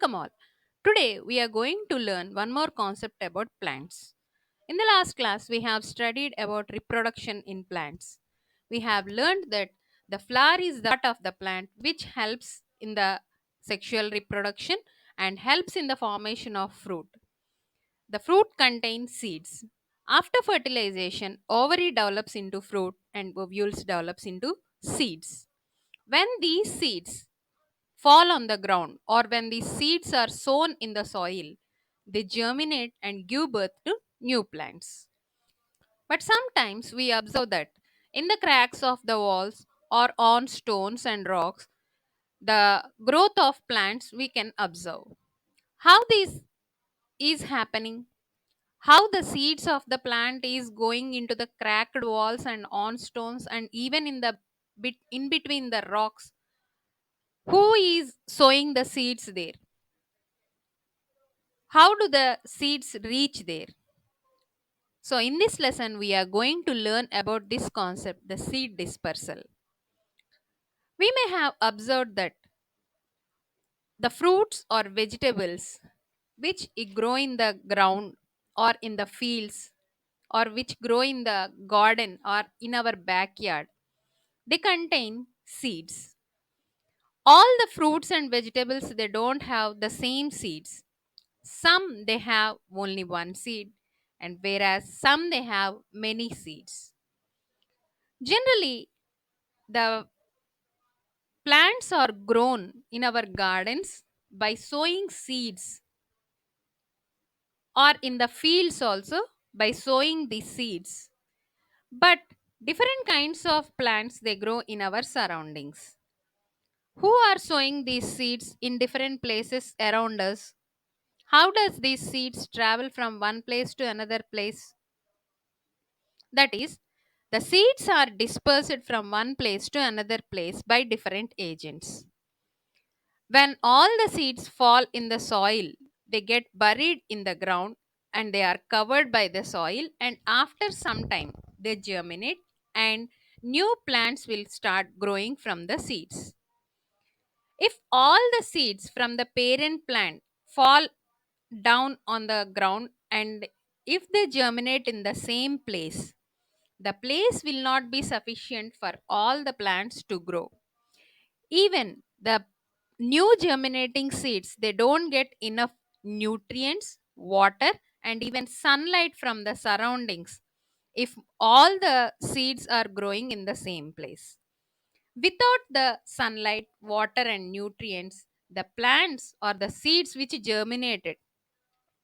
Welcome all. Today we are going to learn one more concept about plants. In the last class, we have studied about reproduction in plants. We have learned that the flower is the part of the plant which helps in the sexual reproduction and helps in the formation of fruit. The fruit contains seeds. After fertilization, ovary develops into fruit and ovules develops into seeds. When these seeds fall on the ground or when these seeds are sown in the soil, they germinate and give birth to new plants. But sometimes we observe that in the cracks of the walls or on stones and rocks, the growth of plants we can observe. How this is happening? How the seeds of the plant is going into the cracked walls and on stones and even in the bit in between the rocks. Who is sowing the seeds there? How do the seeds reach there? So, in this lesson, we are going to learn about this concept, the seed dispersal. We may have observed that the fruits or vegetables which grow in the ground or in the fields or which grow in the garden or in our backyard, they contain seeds. All the fruits and vegetables they don't have the same seeds. Some they have only one seed, and whereas some they have many seeds. Generally, the plants are grown in our gardens by sowing seeds, or in the fields also by sowing the seeds. But different kinds of plants they grow in our surroundings. Who are sowing these seeds in different places around us? How does these seeds travel from one place to another place? That is, the seeds are dispersed from one place to another place by different agents. When all the seeds fall in the soil, they get buried in the ground and they are covered by the soil, and after some time, they germinate and new plants will start growing from the seeds. If all the seeds from the parent plant fall down on the ground and if they germinate in the same place, the place will not be sufficient for all the plants to grow. Even the new germinating seeds, they don't get enough nutrients, water, and even sunlight from the surroundings if all the seeds are growing in the same place. Without the sunlight, water, and nutrients, the plants or the seeds which germinated,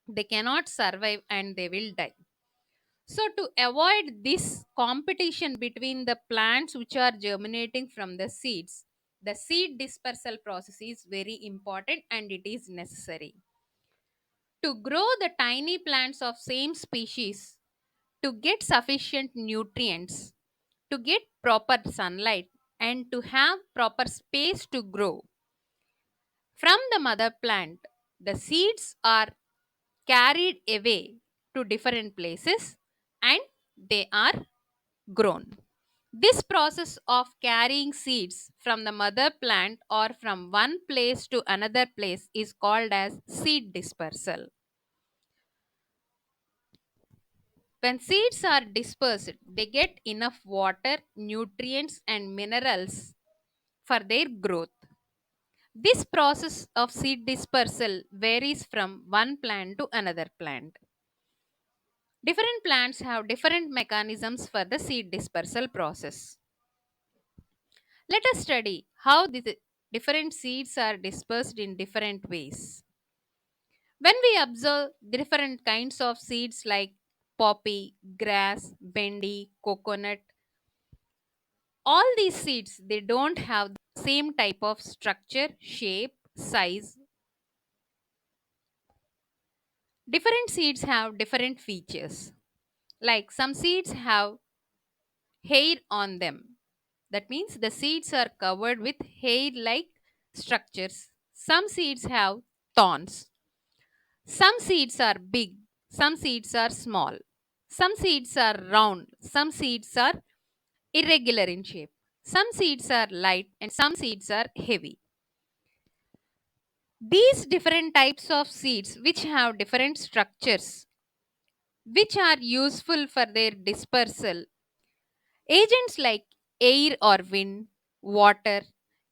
they cannot survive and they will die. So, to avoid this competition between the plants which are germinating from the seeds, the seed dispersal process is very important and it is necessary. To grow the tiny plants of same species, to get sufficient nutrients, to get proper sunlight, and to have proper space to grow, from the mother plant, the seeds are carried away to different places and they are grown. This process of carrying seeds from the mother plant or from one place to another place is called as seed dispersal. When seeds are dispersed, they get enough water, nutrients, and minerals for their growth. This process of seed dispersal varies from one plant to another plant. Different plants have different mechanisms for the seed dispersal process. Let us study how the different seeds are dispersed in different ways. When we observe different kinds of seeds like poppy, grass, bendi, coconut, all these seeds they don't have the same type of structure, shape, size. Different seeds have different features. Like some seeds have hair on them. That means the seeds are covered with hair like structures. Some seeds have thorns. Some seeds are big, some seeds are small. Some seeds are round, some seeds are irregular in shape. Some seeds are light and some seeds are heavy. These different types of seeds, which have different structures, which are useful for their dispersal, agents like air or wind, water,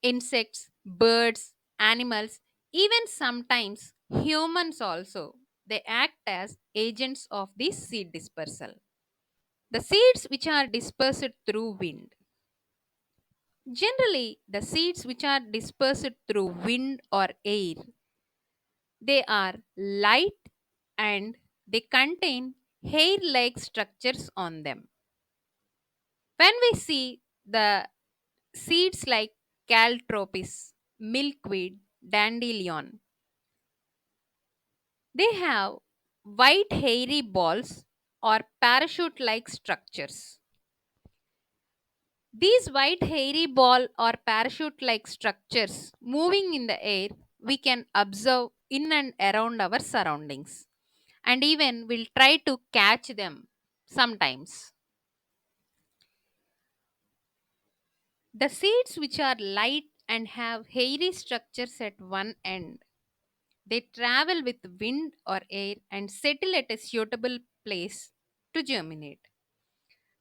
insects, birds, animals, even sometimes humans also, they act as agents of the seed dispersal. The seeds which are dispersed through wind. Generally, the seeds which are dispersed through wind or air, they are light and they contain hair-like structures on them. When we see the seeds like caltropis, milkweed, dandelion, they have white hairy balls or parachute-like structures. These white hairy ball or parachute like structures moving in the air, we can observe in and around our surroundings, and even will try to catch them sometimes. The seeds which are light and have hairy structures at one end, they travel with wind or air and settle at a suitable place to germinate.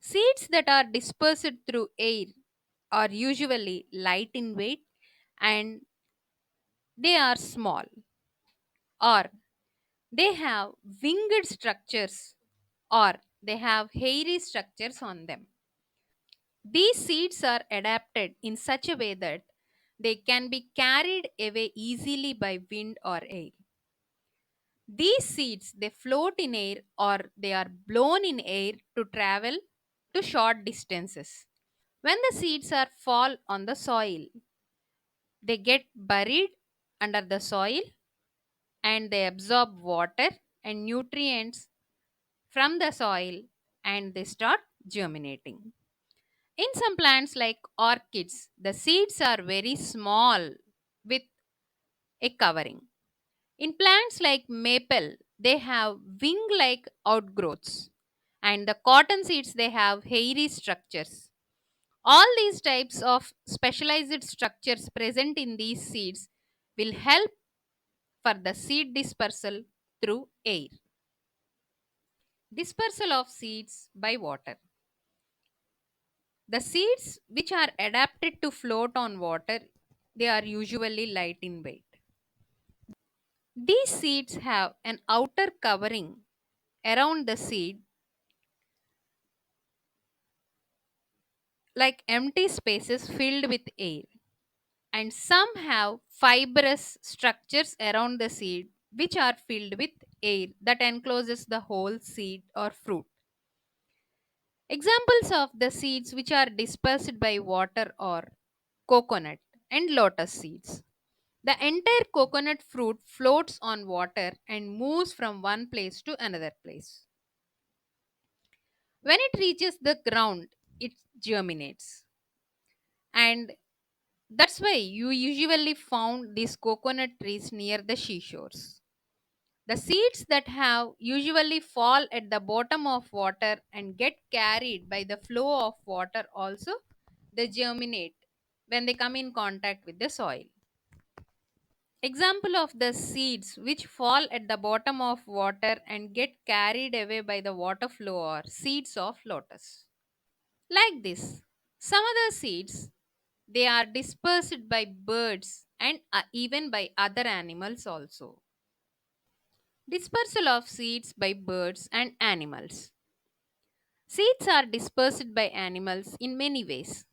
Seeds that are dispersed through air are usually light in weight and they are small, or they have winged structures, or they have hairy structures on them. These seeds are adapted in such a way that they can be carried away easily by wind or air. These seeds they float in air or they are blown in air to travel to short distances. When the seeds are fall on the soil, they get buried under the soil and they absorb water and nutrients from the soil and they start germinating. In some plants like orchids, the seeds are very small with a covering. In plants like maple, they have wing like outgrowths, and the cotton seeds they have hairy structures. All these types of specialized structures present in these seeds will help for the seed dispersal through air. Dispersal of seeds by water. The seeds which are adapted to float on water, they are usually light in weight. These seeds have an outer covering around the seed like empty spaces filled with air, and some have fibrous structures around the seed which are filled with air that encloses the whole seed or fruit. Examples of the seeds which are dispersed by water are coconut and lotus seeds. The entire coconut fruit floats on water and moves from one place to another place. When it reaches the ground, it germinates. And that's why you usually found these coconut trees near the seashores. The seeds that have usually fall at the bottom of water and get carried by the flow of water also they germinate when they come in contact with the soil. Example of the seeds which fall at the bottom of water and get carried away by the water flow are seeds of lotus. Like this, some other seeds they are dispersed by birds and even by other animals also. Dispersal of seeds by birds and animals. Seeds are dispersed by animals in many ways.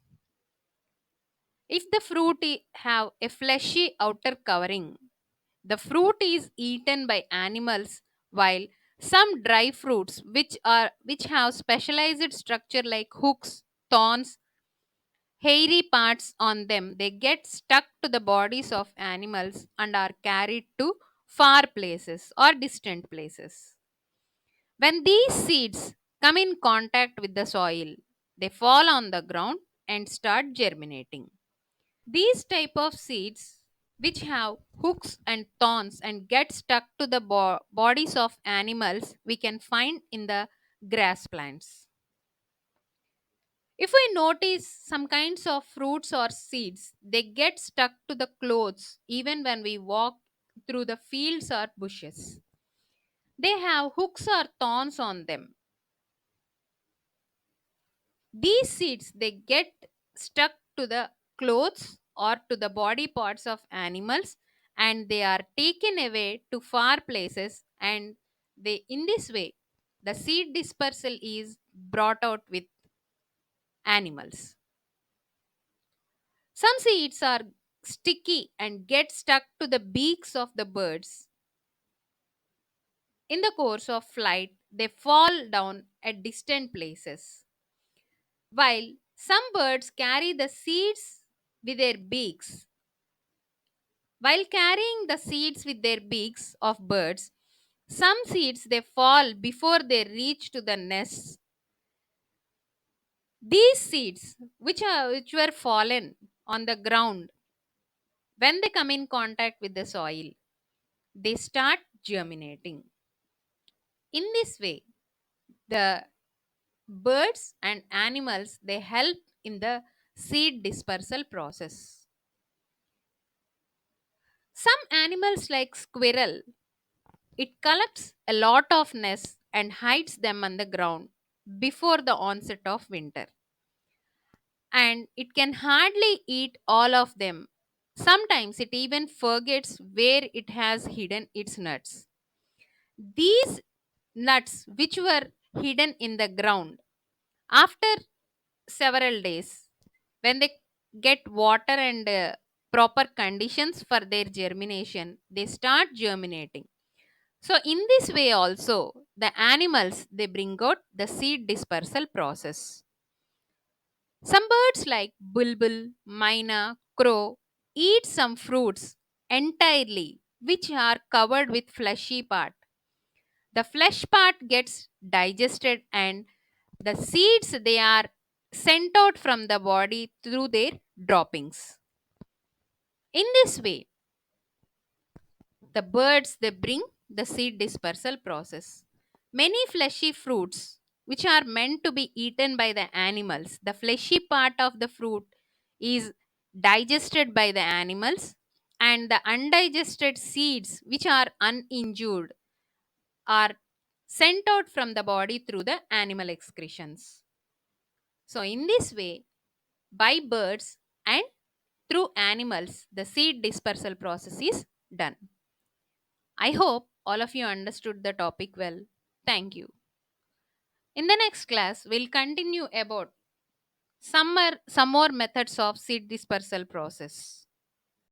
If the fruit have a fleshy outer covering, the fruit is eaten by animals while some dry fruits which have specialized structure like hooks, thorns, hairy parts on them, they get stuck to the bodies of animals and are carried to far places or distant places. When these seeds come in contact with the soil, they fall on the ground and start germinating. These type of seeds which have hooks and thorns and get stuck to the bodies of animals we can find in the grass plants. If we notice some kinds of fruits or seeds, they get stuck to the clothes even when we walk through the fields or bushes. They have hooks or thorns on them. These seeds they get stuck to the clothes or to the body parts of animals, and they are taken away to far places, and they in this way the seed dispersal is brought out with animals. Some seeds are sticky and get stuck to the beaks of the birds. In the course of flight, they fall down at distant places. While some birds carry the seeds with their beaks, while carrying the seeds with their beaks of birds, some seeds they fall before they reach to the nests. These seeds, which were fallen on the ground, when they come in contact with the soil, they start germinating. In this way, the birds and animals they help in the seed dispersal process. Some animals like squirrel, it collects a lot of nests and hides them on the ground before the onset of winter. And it can hardly eat all of them. Sometimes it even forgets where it has hidden its nuts. These nuts, which were hidden in the ground, after several days, when they get water and proper conditions for their germination, they start germinating. So in this way also the animals they bring out the seed dispersal process. Some birds like bulbul, myna, crow eat some fruits entirely which are covered with fleshy part. The flesh part gets digested and the seeds they are sent out from the body through their droppings. In this way, the birds they bring the seed dispersal process. Many fleshy fruits which are meant to be eaten by the animals, the fleshy part of the fruit is digested by the animals, and the undigested seeds which are uninjured are sent out from the body through the animal excretions. So in this way, by birds and through animals, the seed dispersal process is done. I hope all of you understood the topic well. Thank you. In the next class, we'll continue about some more methods of seed dispersal process.